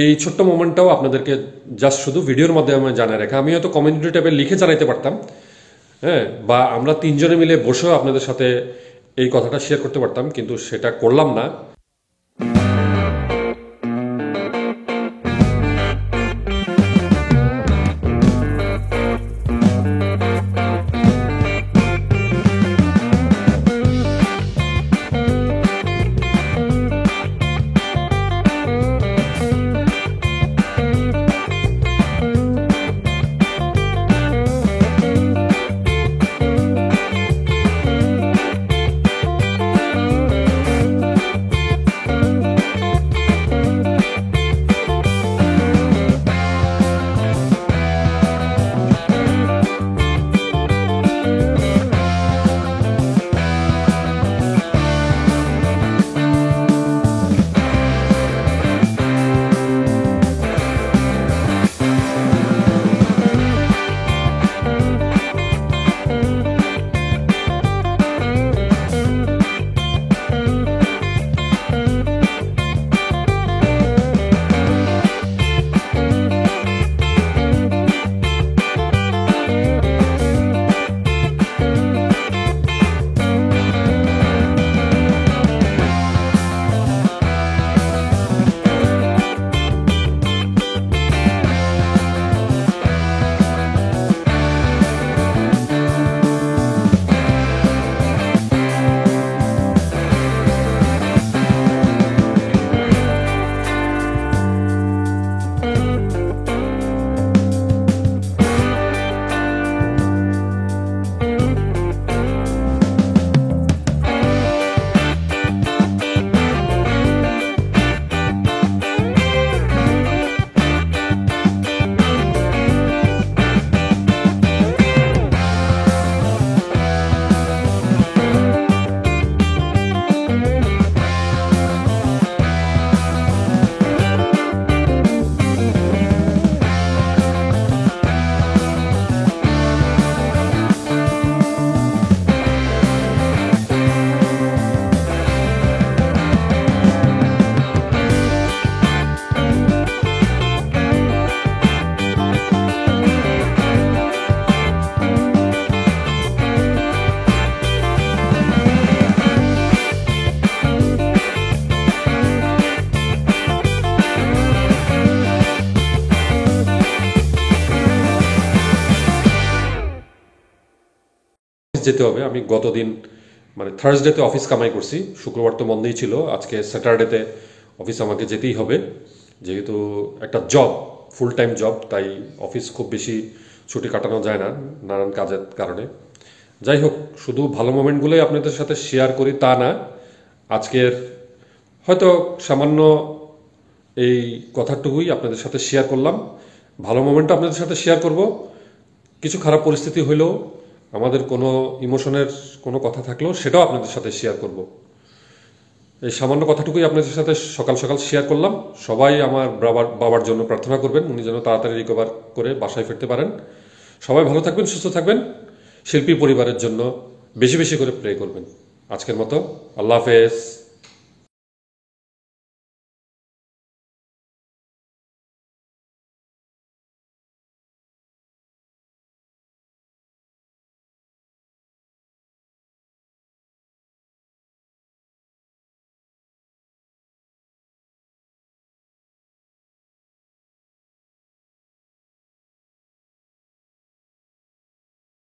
এই ছোট্ট মোমেন্টটাও আপনাদেরকে জাস্ট শুধু ভিডিওর মাধ্যমে জানায় রাখা। আমি হয়তো কমিউনিটি ট্যাবে লিখে জানাইতে পারতাম, হ্যাঁ, বা আমরা তিনজনে মিলে বসেও আপনাদের সাথে এই কথাটা শেয়ার করতে পারতাম, কিন্তু সেটা করলাম না। যেতে হবে। আমি গতদিন মানে থার্সডেতে অফিস কামাই করছি, শুক্রবার তো বন্ধই ছিল, আজকে স্যাটারডেতে অফিস আমাকে যেতেই হবে, যেহেতু একটা জব, ফুল টাইম জব, তাই অফিস খুব বেশি ছুটি কাটানো যায় না নানান কাজের কারণে। যাই হোক, শুধু ভালো মোমেন্টগুলোই আপনাদের সাথে শেয়ার করি তা না, আজকের হয়তো সামান্য এই কথাটুকুই আপনাদের সাথে শেয়ার করলাম। ভালো মোমেন্টটা আপনাদের সাথে শেয়ার করব, কিছু খারাপ পরিস্থিতি হইলেও আমাদের কোনো ইমোশনের কোনো কথা থাকলেও সেটাও আপনাদের সাথে শেয়ার করব। এই সামান্য কথাটুকুই আপনাদের সাথে সকাল সকাল শেয়ার করলাম। সবাই আমার বাবার জন্য প্রার্থনা করবেন, উনি যেন তাড়াতাড়ি রিকভার করে বাসায় ফিরতে পারেন। সবাই ভালো থাকবেন, সুস্থ থাকবেন। শিল্পী পরিবারের জন্য বেশি বেশি করে প্রে করবেন। আজকের মতো আল্লাহ হাফেজ।